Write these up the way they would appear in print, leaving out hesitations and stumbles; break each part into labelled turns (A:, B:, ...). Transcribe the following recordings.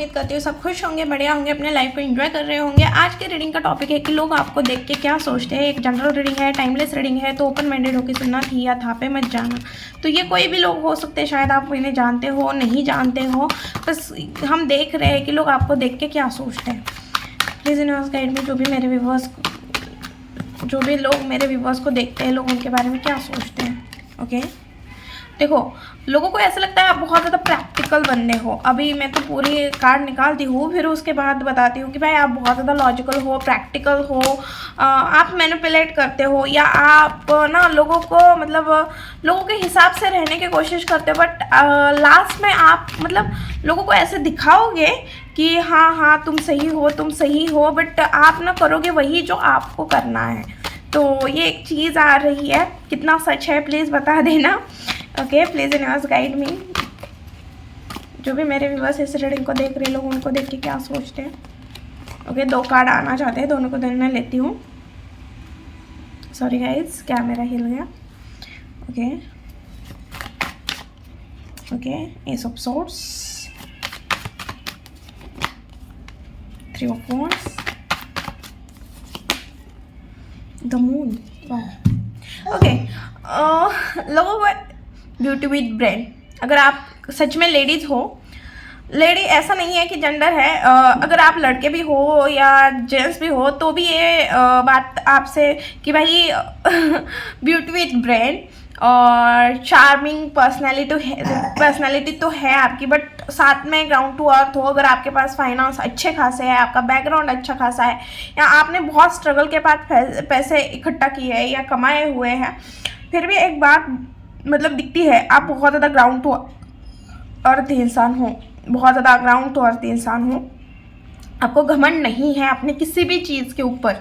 A: उम्मीद करती हूँ सब खुश होंगे, बढ़िया होंगे, अपने लाइफ को एंजॉय कर रहे होंगे। आज के रीडिंग का टॉपिक है कि लोग आपको देख के क्या सोचते हैं। एक जनरल रीडिंग है, टाइमलेस रीडिंग है, तो ओपन माइंडेड होकर सुनना, थी या था पे मत जाना। तो ये कोई भी लोग हो सकते हैं, शायद आप इन्हें जानते हो नहीं जानते हो, बस हम देख रहे हैं कि लोग आपको देख के क्या सोचते हैं। प्लीज़ यूनिवर्स गाइड में जो भी लोग मेरे व्यूवर्स को देखते हैं, लोग उनके बारे में क्या सोचते हैं। ओके, देखो लोगों को ऐसा लगता है आप बहुत ज़्यादा प्रैक्टिकल बंदे हो। अभी मैं तो पूरी कार्ड निकालती हूँ, फिर उसके बाद बताती हूँ कि भाई आप बहुत ज़्यादा लॉजिकल हो, प्रैक्टिकल हो, आप मैनिपुलेट करते हो, या आप ना लोगों को मतलब लोगों के हिसाब से रहने की कोशिश करते हो, बट लास्ट में आप मतलब लोगों को ऐसे दिखाओगे कि हाँ तुम सही हो, बट आप ना करोगे वही जो आपको करना है। तो ये एक चीज़ आ रही है, कितना सच है प्लीज़ बता देना। Okay, please universe guide me. जो भी मेरे व्यूअर्स इस रीडिंग को देख रहे लोग, उनको देख के क्या सोचते हैं। ओके, 2 कार्ड आना चाहते हैं, दोनों को मैं लेती हूँ। सॉरी गाइज, क्या मेरा हिल गया। Okay, S of swords, 3 of wands, the moon. Okay, लोगों को ब्यूटी विद ब्रेन, अगर आप सच में लेडीज हो, लेडी ऐसा नहीं है कि जेंडर है, अगर आप लड़के भी हो या जेंट्स भी हो तो भी ये बात आपसे कि भाई ब्यूटी विद ब्रेन और चार्मिंग पर्सनैलिटी तो है आपकी, बट साथ में ग्राउंड टू अर्थ हो। अगर आपके पास फाइनेंस अच्छे खासे है, आपका बैकग्राउंड अच्छा खासा है, या आपने बहुत स्ट्रगल के बाद पैसे इकट्ठा किए हैं या कमाए हुए हैं, फिर भी एक बात मतलब दिखती है, आप बहुत ज़्यादा ग्राउंड टू अर्थ इंसान हो, आपको घमंड नहीं है अपने किसी भी चीज़ के ऊपर।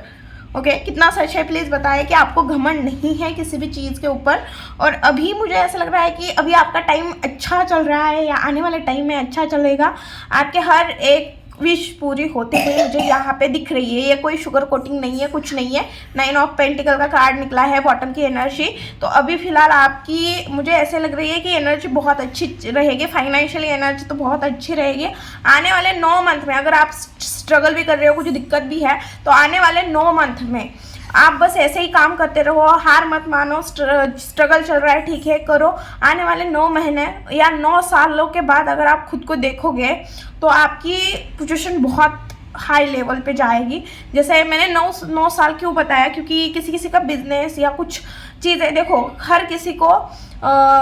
A: ओके, कितना सच है प्लीज़ बताएं कि आपको घमंड नहीं है किसी भी चीज़ के ऊपर। और अभी मुझे ऐसा लग रहा है कि अभी आपका टाइम अच्छा चल रहा है, या आने वाले टाइम में अच्छा चलेगा। आपके हर एक विश पूरी होती हुई मुझे यहाँ पे दिख रही है। ये कोई शुगर कोटिंग नहीं है, कुछ नहीं है। 9 ऑफ पेंटिकल का कार्ड निकला है, बॉटम की एनर्जी। तो अभी फिलहाल आपकी मुझे ऐसे लग रही है कि एनर्जी बहुत अच्छी रहेगी, फाइनेंशियली एनर्जी तो बहुत अच्छी रहेगी। आने वाले 9 मंथ में अगर आप स्ट्रगल भी कर रहे हो, कुछ दिक्कत भी है, तो आने वाले 9 मंथ में आप बस ऐसे ही काम करते रहो, हार मत मानो। स्ट्रगल चल रहा है, ठीक है, करो। आने वाले 9 महीने या 9 सालों के बाद अगर आप खुद को देखोगे तो आपकी पोजीशन बहुत हाई लेवल पे जाएगी। जैसे मैंने 9 साल क्यों बताया, क्योंकि किसी का बिजनेस या कुछ चीज़ें, देखो हर किसी को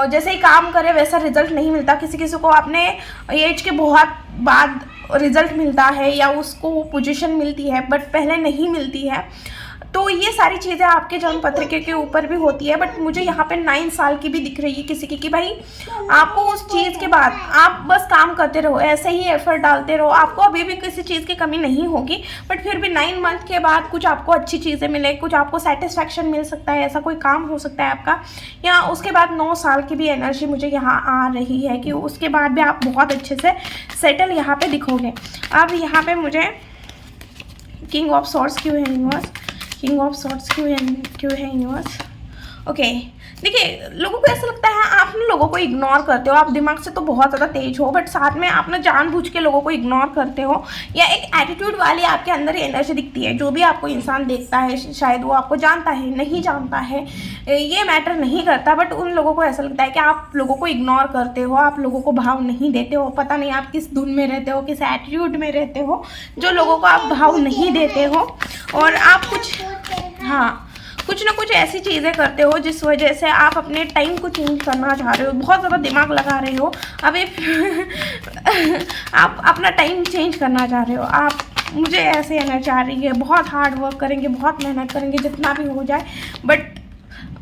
A: जैसे ही काम करे वैसा रिजल्ट नहीं मिलता। किसी को अपने एज के बहुत बाद रिजल्ट मिलता है या उसको पोजीशन मिलती है, बट पहले नहीं मिलती है। तो ये सारी चीज़ें आपके जन्म पत्र के ऊपर भी होती है। बट मुझे यहाँ पे 9 साल की भी दिख रही है किसी की, कि भाई आपको उस चीज़ के बाद आप बस काम करते रहो, ऐसे ही एफर्ट डालते रहो, आपको अभी भी किसी चीज़ की कमी नहीं होगी। बट फिर भी 9 मंथ के बाद कुछ आपको अच्छी चीज़ें मिले, कुछ आपको सेटिस्फैक्शन मिल सकता है, ऐसा कोई काम हो सकता है आपका। या उसके बाद 9 साल की भी एनर्जी मुझे यहाँ आ रही है कि उसके बाद भी आप बहुत अच्छे से सेटल यहाँ पे दिखोगे। अब यहाँ पे मुझे किंग ऑफ सॉर्ड्स क्यों है यूनिवर्स, किंग ऑफ सॉर्ड्स क्यों है यूनिवर्स। ओके, देखिए लोगों को ऐसा लगता है आप ना लोगों को इग्नोर करते हो। आप दिमाग से तो बहुत ज़्यादा तेज हो, बट साथ में आप ना जानबूझ के लोगों को इग्नोर करते हो, या एक एटीट्यूड वाली आपके अंदर एनर्जी दिखती है। जो भी आपको इंसान देखता है, शायद वो आपको जानता है नहीं जानता है, ये मैटर नहीं करता, बट उन लोगों को ऐसा लगता है कि आप लोगों को इग्नोर करते हो, आप लोगों को भाव नहीं देते हो। पता नहीं आप किस धुन में रहते हो, किस एटीट्यूड में रहते हो, जो लोगों को आप भाव नहीं देते हो। और आप कुछ ना कुछ ऐसी चीज़ें करते हो जिस वजह से आप अपने टाइम को चेंज करना चाह रहे हो, बहुत ज़्यादा दिमाग लगा रहे हो अभी आप अपना टाइम चेंज करना चाह रहे हो। आप, मुझे ऐसे एनर्जी आ रही है, बहुत हार्ड वर्क करेंगे, बहुत मेहनत करेंगे, जितना भी हो जाए, बट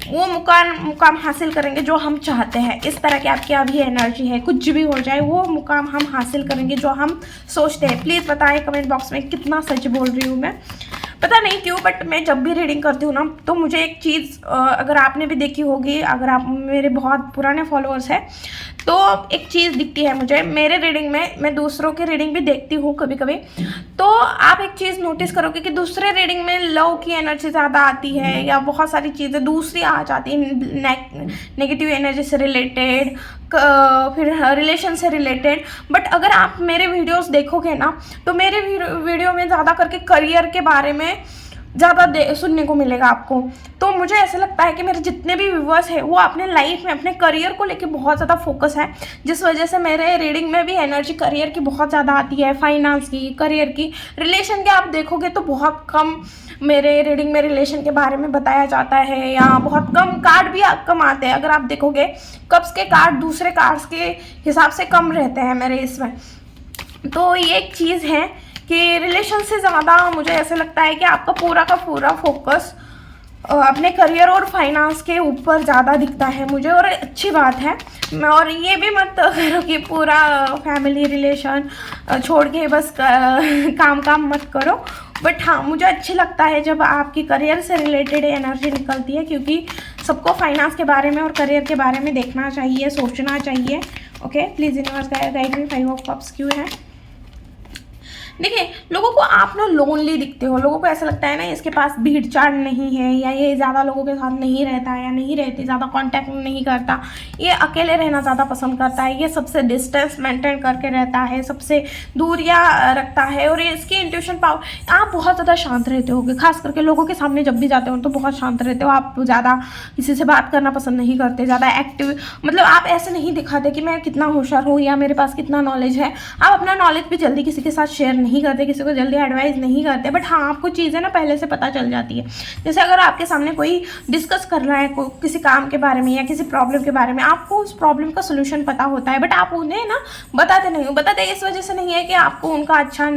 A: वो मुकाम हासिल करेंगे जो हम चाहते हैं। इस तरह की आपकी अभी एनर्जी है, कुछ भी हो जाए वो मुकाम हम हासिल करेंगे जो हम सोचते हैं। प्लीज़ बताएं कमेंट बॉक्स में कितना सच बोल रही हूँ मैं। पता नहीं क्यों, बट मैं जब भी रीडिंग करती हूँ ना, तो मुझे एक चीज़, अगर आपने भी देखी होगी, अगर आप मेरे बहुत पुराने फॉलोअर्स हैं, तो एक चीज़ दिखती है मुझे मेरे रीडिंग में। मैं दूसरों की रीडिंग भी देखती हूँ कभी कभी, तो आप एक चीज़ नोटिस करोगे कि दूसरे रीडिंग में लव की एनर्जी ज़्यादा आती है, या बहुत सारी चीज़ें दूसरी आ जाती हैं नेगेटिव एनर्जी से रिलेटेड। फिर रिलेशन से रिलेटेड। बट अगर आप मेरे वीडियोस देखोगे ना तो मेरे वीडियो में ज़्यादा करके करियर के बारे में ज़्यादा सुनने को मिलेगा आपको। तो मुझे ऐसा लगता है कि मेरे जितने भी व्यूवर्स हैं वो अपने लाइफ में अपने करियर को लेके बहुत ज़्यादा फोकस है, जिस वजह से मेरे रीडिंग में भी एनर्जी करियर की बहुत ज़्यादा आती है, फाइनेंस की, करियर की। रिलेशन के आप देखोगे तो बहुत कम मेरे रीडिंग में रिलेशन के बारे में बताया जाता है, या बहुत कम कार्ड भी कम आते हैं। अगर आप देखोगे कप्स के कार्ड दूसरे कार्ड्स के हिसाब से कम रहते हैं मेरे इसमें। तो ये एक चीज़ है कि रिलेशन से ज़्यादा मुझे ऐसे लगता है कि आपका पूरा का पूरा फोकस अपने करियर और फाइनेंस के ऊपर ज़्यादा दिखता है मुझे, और अच्छी बात है। और ये भी मत करो कि पूरा फैमिली रिलेशन छोड़ के बस काम मत करो। बट हाँ, मुझे अच्छी लगता है जब आपकी करियर से रिलेटेड एनर्जी निकलती है, क्योंकि सबको फाइनेंस के बारे में और करियर के बारे में देखना चाहिए, सोचना चाहिए। Okay, please universe guide me, 5 of cups क्यों है। देखिए, लोगों को आप ना लोनली दिखते हो, लोगों को ऐसा लगता है ना इसके पास भीड़ चाड़ नहीं है, या ये ज़्यादा लोगों के साथ नहीं रहता है, या नहीं रहती, ज़्यादा कांटेक्ट नहीं करता, ये अकेले रहना ज़्यादा पसंद करता है, ये सबसे डिस्टेंस मेंटेन करके रहता है, सबसे दूरियाँ रखता है। और इसकी इंट्यूशन पावर, आप बहुत ज़्यादा शांत रहते होगे, खास करके लोगों के सामने जब भी जाते हो तो बहुत शांत रहते हो। आप ज़्यादा किसी से बात करना पसंद नहीं करते, ज़्यादा एक्टिव, मतलब आप ऐसे नहीं दिखाते कि मैं कितना होशियार हूँ या मेरे पास कितना नॉलेज है। आप अपना नॉलेज भी जल्दी किसी के साथ शेयर नहीं करते, किसी को जल्दी एडवाइस नहीं करते। बट हाँ, आपको चीज़ें ना पहले से पता चल जाती है। जैसे अगर आपके सामने कोई डिस्कस कर रहा है किसी काम के बारे में या किसी प्रॉब्लम के बारे में, आपको उस प्रॉब्लम का सोल्यूशन पता होता है, बट आप उन्हें ना बताते नहीं हो। बताते इस वजह से नहीं है कि आपको उनका अच्छा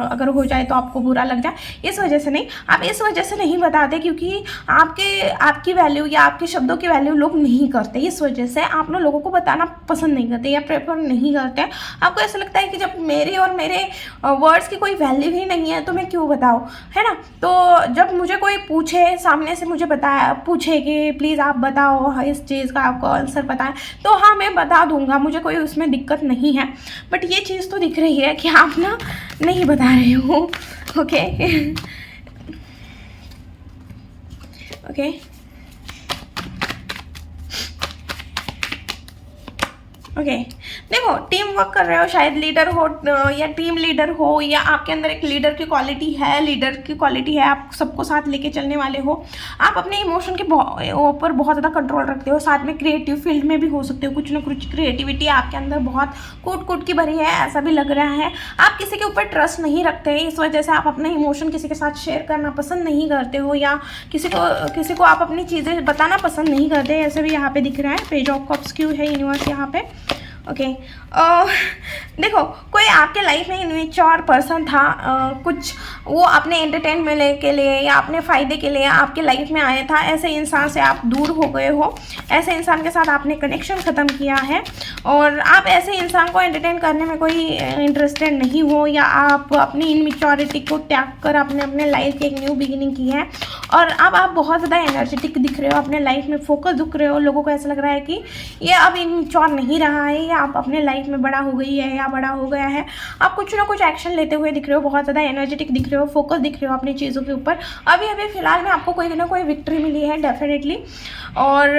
A: अगर हो जाए तो आपको बुरा लग जाए, इस वजह से नहीं, आप इस वजह से नहीं बताते क्योंकि आपकी वैल्यू या आपके शब्दों की वैल्यू लोग नहीं करते। इस वजह से आप ना लोगों को बताना पसंद नहीं करते या प्रेफर नहीं करते। आपको ऐसा लगता है कि जब मेरे और मेरे वर्ड्स की कोई वैल्यू ही नहीं है तो मैं क्यों बताऊँ, है ना। तो जब मुझे कोई पूछे, सामने से मुझे पूछे कि प्लीज़ आप बताओ इस चीज़ का आपको आंसर पता है, तो हाँ मैं बता दूंगा, मुझे कोई उसमें दिक्कत नहीं है। बट ये चीज़ तो दिख रही है कि आप ना नहीं बता रहे हो। ओके ओके ओके देखो, टीम वर्क कर रहे हो, शायद लीडर हो या टीम लीडर हो, या आपके अंदर एक लीडर की क्वालिटी है, आप सबको साथ लेके चलने वाले हो। आप अपने इमोशन के ऊपर बहुत ज़्यादा कंट्रोल रखते हो। साथ में क्रिएटिव फील्ड में भी हो सकते हो, कुछ ना कुछ क्रिएटिविटी आपके अंदर बहुत कूट की भरी है, ऐसा भी लग रहा है। आप किसी के ऊपर ट्रस्ट नहीं रखते, इस वजह से आप अपने इमोशन किसी के साथ शेयर करना पसंद नहीं करते हो, या किसी को आप अपनी चीज़ें बताना पसंद नहीं करते। ऐसे भी यहाँ पे दिख रहा है, पेज ऑफ कप्स क्यों है यूनिवर्स यहाँ पे। ओके देखो, कोई आपके लाइफ में इनमेच्योर पर्सन था, कुछ वो अपने एंटरटेनमेंट के लिए या अपने फ़ायदे के लिए आपके लाइफ में आया था। ऐसे इंसान से आप दूर हो गए हो, ऐसे इंसान के साथ आपने कनेक्शन ख़त्म किया है, और आप ऐसे इंसान को एंटरटेन करने में कोई इंटरेस्टेड नहीं हो, या आप अपनी इनमेच्योरिटी को त्याग कर आपने अपने लाइफ की एक न्यू बिगिनिंग की है। और अब आप बहुत ज़्यादा एनर्जेटिक दिख रहे हो, अपने लाइफ में फोकस दिख रहे हो। लोगों को ऐसा लग रहा है कि ये अब इनमेच्योर नहीं रहा है, या आप अपने लाइफ में बड़ा हो गई है या बड़ा हो गया है। आप कुछ ना कुछ एक्शन लेते हुए दिख रहे हो, बहुत ज़्यादा एनर्जेटिक दिख रहे हो, फोकस दिख रहे हो अपनी चीज़ों के ऊपर। अभी फिलहाल में आपको कोई ना कोई विक्ट्री मिली है डेफिनेटली, और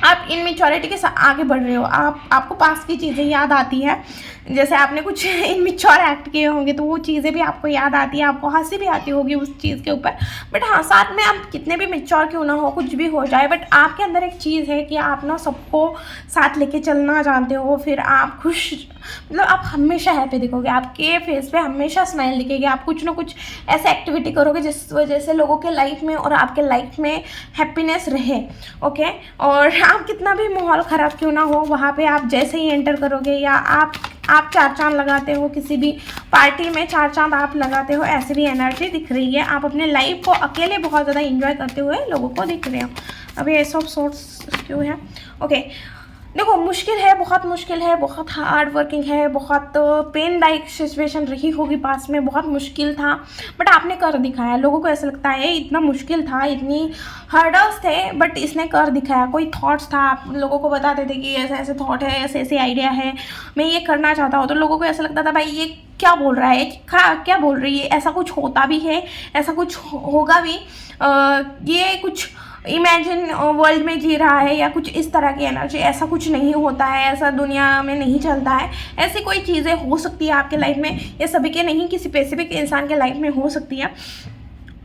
A: आप इनमेच्योरिटी के साथ आगे बढ़ रहे हो। आपको पास की चीज़ें याद आती है, जैसे आपने कुछ इनमेच्योर एक्ट किए होंगे तो वो चीज़ें भी आपको याद आती है, आपको हंसी भी आती होगी उस चीज़ के ऊपर। बट हाँ, साथ में आप कितने भी मैच्योर क्यों ना हो, कुछ भी हो जाए, बट आपके अंदर एक चीज़ है कि आप ना सबको साथ लेके चलना जानते हो। फिर आप खुश, मतलब आप हमेशा हैप्पी दिखोगे, आपके फेस पे हमेशा स्माइल दिखेगी। आप कुछ ना कुछ ऐसे एक्टिविटी करोगे जिस वजह से लोगों के लाइफ में और आपके लाइफ में हैप्पीनेस रहे। ओके, और आप कितना भी माहौल ख़राब क्यों ना हो, वहाँ पे आप जैसे ही एंटर करोगे, या आप 4 चांद लगाते हो किसी भी पार्टी में, 4 चांद आप लगाते हो, ऐसी भी एनर्जी दिख रही है। आप अपने लाइफ को अकेले बहुत ज़्यादा एंजॉय करते हुए लोगों को दिख रहे हो। अभी एस ऑफ सोर्स क्यों है। ओके देखो, मुश्किल है, बहुत मुश्किल है, बहुत हार्ड वर्किंग है, बहुत पेनदायक सिचुएशन रही होगी पास में, बहुत मुश्किल था, बट आपने कर दिखाया। लोगों को ऐसा लगता है इतना मुश्किल था, इतनी हर्डल्स थे, बट इसने कर दिखाया। कोई थॉट्स था, आप लोगों को बताते थे कि ऐसे ऐसे थॉट है, ऐसे ऐसे आइडिया है, मैं ये करना चाहता हूँ, तो लोगों को ऐसा लगता था भाई ये क्या बोल रहा है, क्या बोल रही है, ऐसा कुछ होता भी है, ऐसा कुछ होगा भी, ये कुछ इमेजिन वर्ल्ड में जी रहा है या कुछ इस तरह की एनर्जी। ऐसा कुछ नहीं होता है, ऐसा दुनिया में नहीं चलता है। ऐसी कोई चीज़ें हो सकती है आपके लाइफ में, ये सभी के नहीं, किसी स्पेसिफिक इंसान के लाइफ में हो सकती है,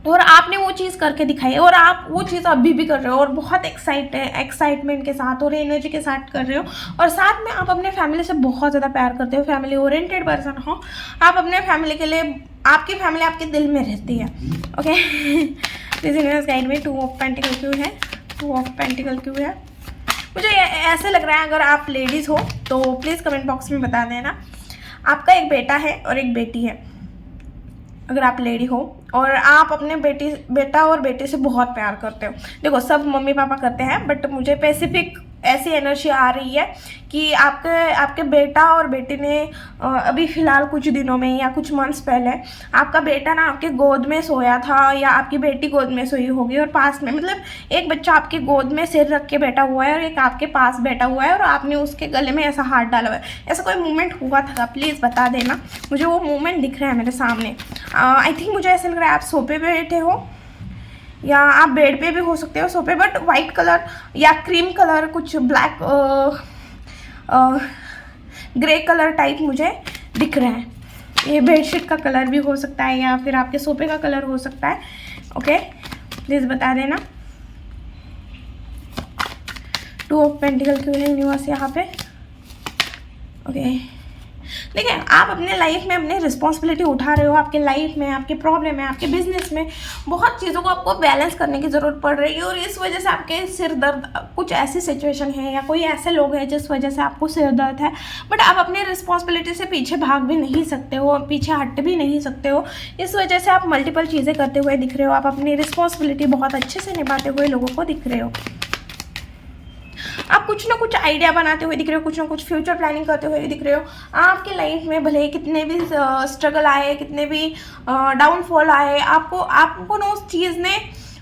A: और आपने वो चीज़ करके दिखाई है और आप वो चीज़ अभी भी कर रहे हो और बहुत एक्साइटमेंट के साथ और एनर्जी के साथ कर रहे हो। और साथ में आप अपने फैमिली से बहुत ज़्यादा प्यार करते हो, फैमिली ओरिएंटेड पर्सन हो आप। अपने फैमिली के लिए, आपकी फैमिली आपके दिल में रहती है। ओके, दिस यूनिवर्स गाइड में 2 ऑफ पेंटिकल क्यों है, 2 ऑफ पेंटिकल क्यों है। मुझे ऐसे लग रहा है, अगर आप लेडीज़ हो तो प्लीज़ कमेंट बॉक्स में बता देना। आपका एक बेटा है और एक बेटी है, अगर आप लेडी हो और आप अपने बेटा और बेटी से बहुत प्यार करते हो। देखो, सब मम्मी पापा करते हैं, बट मुझे स्पेसिफिक ऐसी एनर्जी आ रही है कि आपके बेटा और बेटी ने अभी फ़िलहाल कुछ दिनों में या कुछ मंथ्स पहले आपका बेटा ना आपके गोद में सोया था या आपकी बेटी गोद में सोई होगी, और पास में, मतलब एक बच्चा आपके गोद में सिर रख के बैठा हुआ है और एक आपके पास बैठा हुआ है और आपने उसके गले में ऐसा हाथ डाला हुआ है। ऐसा कोई मूवमेंट हुआ था, प्लीज़ बता देना। मुझे वो मूवमेंट दिख रहा है मेरे सामने। आई थिंक मुझे ऐसा लग रहा है आप सोफे पे बैठे हो या आप बेड पे भी हो सकते हो, सोफे, बट वाइट कलर या क्रीम कलर, कुछ ब्लैक ग्रे कलर टाइप मुझे दिख रहा है। ये बेडशीट का कलर भी हो सकता है या फिर आपके सोफे का कलर हो सकता है। ओके, प्लीज़ बता देना। 2 ऑफ पेंटिकल क्यों है यूनिवर्स यहाँ पे। ओके, देखिए, आप अपने लाइफ में अपनी रिस्पॉन्सिबिलिटी उठा रहे हो। आपके लाइफ में, आपके प्रॉब्लम में, आपके बिजनेस में बहुत चीज़ों को आपको बैलेंस करने की ज़रूरत पड़ रही है और इस वजह से आपके सिर दर्द, कुछ ऐसी सिचुएशन है या कोई ऐसे लोग हैं जिस वजह से आपको सिर दर्द है, बट आप अपनी रिस्पॉन्सिबिलिटी से पीछे भाग भी नहीं सकते हो, पीछे हट भी नहीं सकते हो। इस वजह से आप मल्टीपल चीज़ें करते हुए दिख रहे हो। आप अपनी रिस्पॉन्सिबिलिटी बहुत अच्छे से निभाते हुए लोगों को दिख रहे हो। आप कुछ ना कुछ आइडिया बनाते हुए दिख रहे हो, कुछ ना कुछ फ्यूचर प्लानिंग करते हुए दिख रहे हो। आपकी लाइफ में भले कितने भी स्ट्रगल आए, कितने भी डाउनफॉल आए, आपको ना उस चीज़ ने,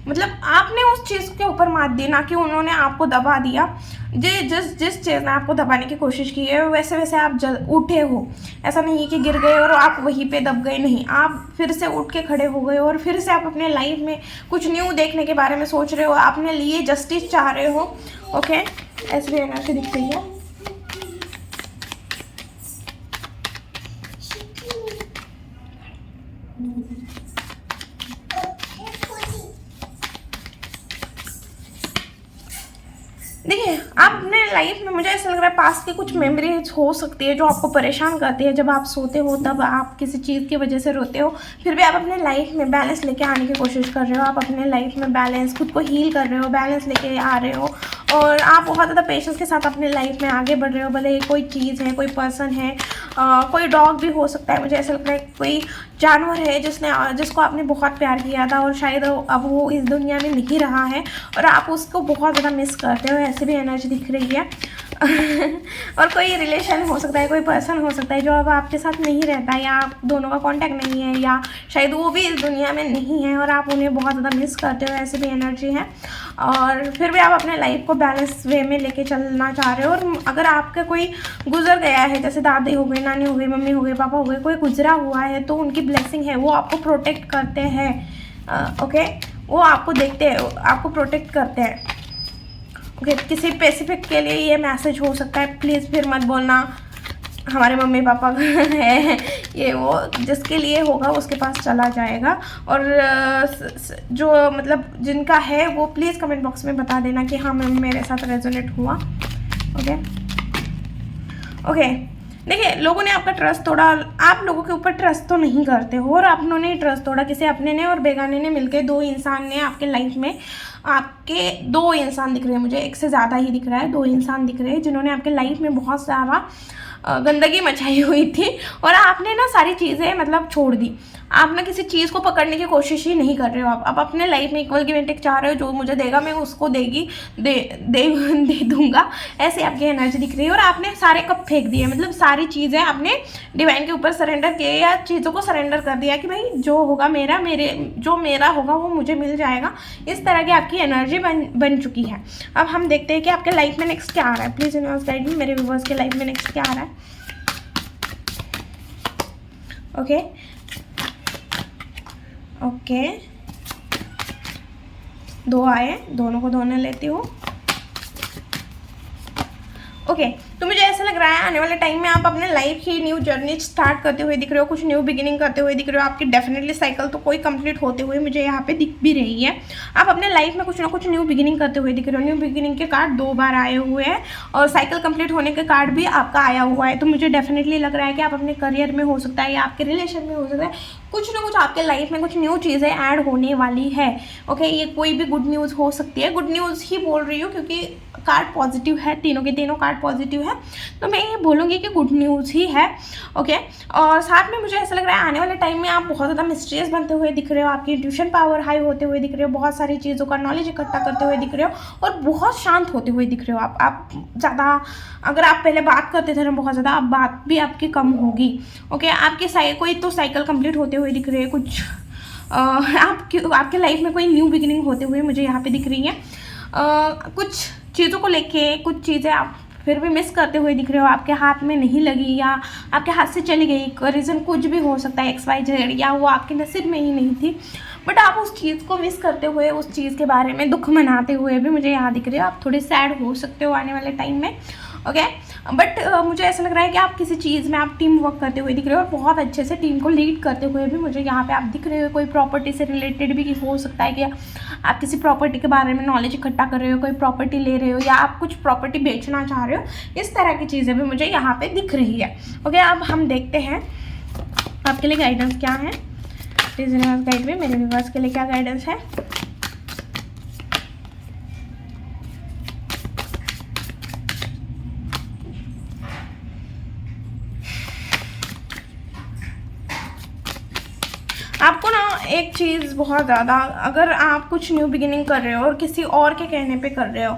A: मतलब आपने उस चीज़ के ऊपर मात दी, ना कि उन्होंने आपको दबा दिया। जिस चीज़ ने आपको दबाने की कोशिश की है वैसे वैसे आप उठे हो। ऐसा नहीं है कि गिर गए और आप वहीं पे दब गए, नहीं, आप फिर से उठ के खड़े हो गए और फिर से आप अपने लाइफ में कुछ न्यू देखने के बारे में सोच रहे हो, अपने लिए जस्टिस चाह रहे हो। ओके, ऐसी भी एनर्जी दिख रही है। देखिए, आप अपने लाइफ में, मुझे ऐसा लग रहा है पास्ट की कुछ मेमोरीज हो सकती है जो आपको परेशान करती है। जब आप सोते हो तब आप किसी चीज़ की वजह से रोते हो, फिर भी आप अपने लाइफ में बैलेंस लेके आने की कोशिश कर रहे हो। आप अपने लाइफ में बैलेंस, खुद को हील कर रहे हो, बैलेंस लेके आ रहे हो और आप बहुत ज़्यादा पेशेंस के साथ अपने लाइफ में आगे बढ़ रहे हो। भले कोई चीज़ है, कोई पर्सन है, कोई डॉग भी हो सकता है। मुझे ऐसा लगता है कोई जानवर है जिसको आपने बहुत प्यार किया था और शायद अब वो इस दुनिया में नहीं रहा है और आप उसको बहुत ज़्यादा मिस करते हो। ऐसी भी एनर्जी दिख रही है। और कोई रिलेशन हो सकता है, कोई पर्सन हो सकता है जो अब आपके साथ नहीं रहता है या आप दोनों का कांटेक्ट नहीं है या शायद वो भी इस दुनिया में नहीं है और आप उन्हें बहुत ज़्यादा मिस करते हो। ऐसी भी एनर्जी है और फिर भी आप अपने लाइफ को बैलेंस वे में लेके चलना चाह रहे हो। और अगर आपका कोई गुजर गया है, जैसे दादी हो गई, नानी हो गई, मम्मी हो गई, पापा हो गए, कोई गुजरा हुआ है, तो उनकी ब्लेसिंग है, वो आपको प्रोटेक्ट करते हैं। ओके, वो आपको देखते हैं, आपको प्रोटेक्ट करते हैं। ओके, किसी स्पेसिफिक के लिए ये मैसेज हो सकता है, प्लीज़ फिर मत बोलना हमारे मम्मी पापा है, ये वो जिसके लिए होगा उसके पास चला जाएगा। और जो मतलब जिनका है वो प्लीज़ कमेंट बॉक्स में बता देना कि हाँ मैम मेरे साथ रेजोनेट हुआ। ओके ओके, देखिए, लोगों ने आपका ट्रस्ट तोड़ा, आप लोगों के ऊपर ट्रस्ट तो नहीं करते हो और आप लोगों ने ट्रस्ट तोड़ा। किसी अपने ने और बेगाने ने मिलकर, 2 इंसान ने आपके लाइफ में, आपके 2 इंसान दिख रहे हैं मुझे, एक से ज़्यादा ही दिख रहा है, 2 इंसान दिख रहे हैं जिन्होंने आपके लाइफ में बहुत सारा गंदगी मचाई हुई थी और आपने ना सारी चीज़ें मतलब छोड़ दी। आप ना किसी चीज़ को पकड़ने की कोशिश ही नहीं कर रहे हो। आप अपने लाइफ में इक्वल गिव एंड टेक चाह रहे हो, जो मुझे देगा मैं उसको दे दूंगा। ऐसे आपकी एनर्जी दिख रही है और आपने सारे कप फेंक दिए, मतलब सारी चीज़ें आपने डिवाइन के ऊपर सरेंडर किए या चीज़ों को सरेंडर कर दिया कि भाई जो होगा जो मेरा होगा वो मुझे मिल जाएगा। इस तरह की आपकी एनर्जी बन चुकी है। अब हम देखते हैं कि आपके लाइफ में नेक्स्ट क्या आ रहा है। प्लीज़ यूनिवर्स गाइड मी, मेरे व्यूअर्स के लाइफ में नेक्स्ट क्या आ रहा है। ओके, 2 आए हैं, दोनों को धोने लेती हूँ। ओके तो मुझे ऐसा लग रहा है आने वाले टाइम में आप अपने लाइफ की न्यू जर्नी स्टार्ट करते हुए दिख रहे हो, कुछ न्यू बिगिनिंग करते हुए दिख रहे हो। आपकी डेफिनेटली साइकिल तो कोई कंप्लीट होते हुए मुझे यहाँ पे दिख भी रही है। आप अपने लाइफ में कुछ ना कुछ न्यू बिगिनिंग करते हुए दिख रहे हो। न्यू बिगिनिंग के कार्ड 2 बार आए हुए हैं और साइकिल कंप्लीट होने के कार्ड भी आपका आया हुआ है। तो मुझे डेफिनेटली लग रहा है कि आप अपने करियर में हो सकता है या आपके रिलेशन में हो सकता है, कुछ ना कुछ आपके लाइफ में कुछ न्यू चीज़ें ऐड होने वाली है। ओके ये कोई भी गुड न्यूज़ हो सकती है, गुड न्यूज़ ही बोल रही हूँ क्योंकि कार्ड पॉजिटिव है, तीनों के तीनों कार्ड पॉजिटिव है, तो मैं ये बोलूँगी कि गुड न्यूज़ ही है। ओके और साथ में मुझे ऐसा लग रहा है आने वाले टाइम में आप बहुत ज़्यादा मिस्टीरियस बनते हुए दिख रहे हो, आपकी इंट्यूशन पावर हाई होते हुए दिख रहे हो, बहुत सारी चीज़ों का नॉलेज इकट्ठा करते हुए दिख रहे हो और बहुत शांत होते हुए दिख रहे हो। आप ज़्यादा, अगर आप पहले बात करते थे ना बहुत ज़्यादा, अब बात भी आपकी कम होगी। ओके आपकी कोई तो साइकिल कंप्लीट होते हुए दिख रही है, कुछ आपके लाइफ में कोई न्यू बिगिनिंग होते हुए मुझे यहाँ पे दिख रही है। कुछ चीज़ों को लेके कुछ चीज़ें आप फिर भी मिस करते हुए दिख रहे हो, आपके हाथ में नहीं लगी या आपके हाथ से चली गई, रीज़न कुछ भी हो सकता है XYZ, या वो आपके नसीब में ही नहीं थी, बट आप उस चीज़ को मिस करते हुए, उस चीज़ के बारे में दुख मनाते हुए भी मुझे यहाँ दिख रही है। आप थोड़े सैड हो सकते हो आने वाले टाइम में। ओके बट मुझे ऐसा लग रहा है कि आप किसी चीज़ में आप टीम वर्क करते हुए दिख रहे हो और बहुत अच्छे से टीम को लीड करते हुए भी मुझे यहाँ पे आप दिख रहे हो। कोई प्रॉपर्टी से रिलेटेड भी हो सकता है कि आप किसी प्रॉपर्टी के बारे में नॉलेज इकट्ठा कर रहे हो, कोई प्रॉपर्टी ले रहे हो या आप कुछ प्रॉपर्टी बेचना चाह रहे हो, इस तरह की चीज़ें भी मुझे यहाँ पे दिख रही है। ओके अब हम देखते हैं आपके लिए गाइडेंस क्या है। प्लीज़ यूनिवर्स गाइड में, मेरे यूनिवर्स के लिए क्या गाइडेंस है। आपको ना एक चीज़ बहुत ज़्यादा, अगर आप कुछ न्यू बिगिनिंग कर रहे हो और किसी और के कहने पे कर रहे हो,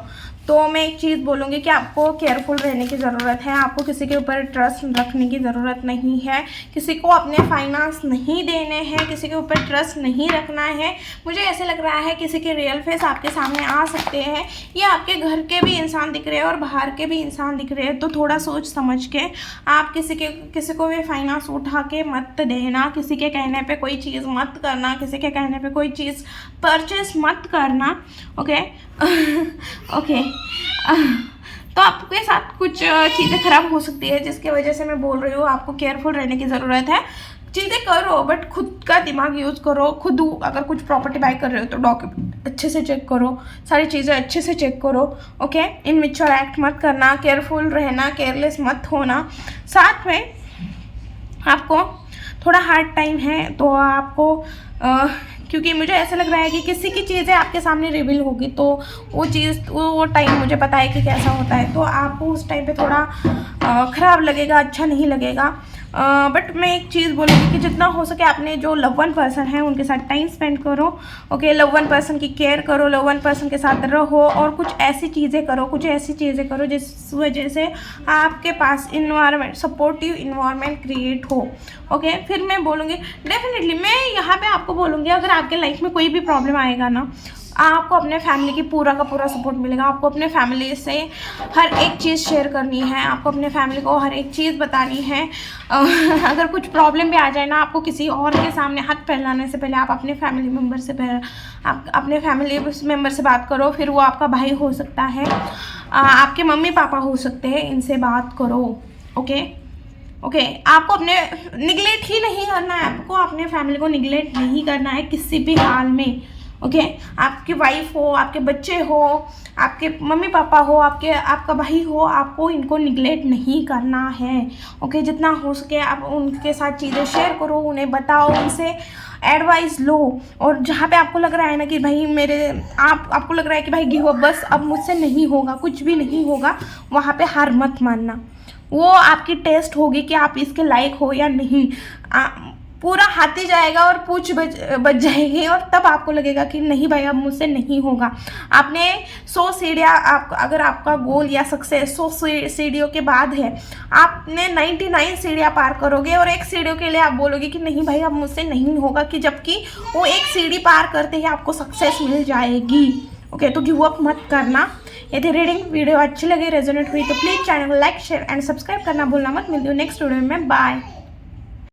A: तो मैं एक चीज़ बोलूँगी कि आपको केयरफुल रहने की ज़रूरत है। आपको किसी के ऊपर ट्रस्ट रखने की ज़रूरत नहीं है, किसी को अपने फाइनेंस नहीं देने हैं, किसी के ऊपर ट्रस्ट नहीं रखना है। मुझे ऐसे लग रहा है किसी के रियल फेस आपके सामने आ सकते हैं, या आपके घर के भी इंसान दिख रहे हैं और बाहर के भी इंसान दिख रहे हैं, तो थोड़ा सोच समझ के आप किसी को भी फाइनेंस उठा के मत देना, किसी के कहने पर कोई चीज़ मत करना, किसी के कहने पर कोई चीज़ परचेस मत करना। ओके ओके तो आपके साथ कुछ चीज़ें ख़राब हो सकती है, जिसकी वजह से मैं बोल रही हूँ आपको केयरफुल रहने की ज़रूरत है। चीज़ें करो बट खुद का दिमाग यूज़ करो। खुद अगर कुछ प्रॉपर्टी बाय कर रहे हो तो डॉक्यूमेंट अच्छे से चेक करो, सारी चीज़ें अच्छे से चेक करो। ओके इनमेच्योर एक्ट मत करना, केयरफुल रहना, केयरलेस मत होना। साथ में आपको थोड़ा हार्ड टाइम है, तो आपको क्योंकि मुझे ऐसा लग रहा है कि किसी की चीज़ें आपके सामने रिवील होगी, तो वो टाइम मुझे पता है कि कैसा होता है, तो आपको उस टाइम पे थोड़ा ख़राब लगेगा, अच्छा नहीं लगेगा। बट मैं एक चीज़ बोलूँगी कि जितना हो सके अपने जो लव वन पर्सन है उनके साथ टाइम स्पेंड करो। ओके लव वन पर्सन की केयर करो, लव वन पर्सन के साथ रहो और कुछ ऐसी चीज़ें करो जिस वजह से आपके पास सपोर्टिव इन्वायरमेंट क्रिएट हो। ओके फिर मैं बोलूँगी डेफिनेटली, मैं यहाँ पे आपको बोलूँगी अगर आपके लाइफ में कोई भी प्रॉब्लम आएगा ना, आपको अपने फैमिली की पूरा का पूरा सपोर्ट मिलेगा। आपको अपने फैमिली से हर एक चीज़ शेयर करनी है, आपको अपने फैमिली को हर एक चीज़ बतानी है। अगर कुछ प्रॉब्लम भी आ जाए ना, आपको किसी और के सामने हाथ फैलाने से पहले आप अपने फैमिली मेम्बर से बात करो। फिर वो आपका भाई हो सकता है, आपके मम्मी पापा हो सकते हैं, इनसे बात करो। ओके आपको अपने निगलेक्ट ही नहीं करना है, आपको अपने फैमिली को निगलेक्ट नहीं करना है किसी भी हाल में। ओके आपकी वाइफ हो, आपके बच्चे हो, आपके मम्मी पापा हो, आपका भाई हो, आपको इनको निगलेक्ट नहीं करना है। ओके जितना हो सके आप उनके साथ चीज़ें शेयर करो, उन्हें बताओ, उनसे एडवाइस लो। और जहाँ पे आपको लग रहा है ना कि भाई आपको लग रहा है कि भाई गिव अप, बस अब मुझसे नहीं होगा, कुछ भी नहीं होगा, वहाँ पे हार मत मानना। वो आपकी टेस्ट होगी कि आप इसके लायक हो या नहीं। पूरा हाथी जाएगा और पूछ बच जाएगी और तब आपको लगेगा कि नहीं भाई अब मुझसे नहीं होगा। आपने 100 सीढ़ियाँ, अगर आपका गोल या सक्सेस 100 सीढ़ियों के बाद है, आपने 99 सीढ़ियाँ पार करोगे और एक सीढ़ियों के लिए आप बोलोगे कि नहीं भाई अब मुझसे नहीं होगा, कि जबकि वो एक सीढ़ी पार करते ही आपको सक्सेस मिल जाएगी। ओके तो गिव अप मत करना। यदि रीडिंग वीडियो अच्छी लगे, रेजोनेट हुई, तो प्लीज़ चैनल को लाइक शेयर एंड सब्सक्राइब करना भूलना मत। मिलती हूँ नेक्स्ट वीडियो में, बाय।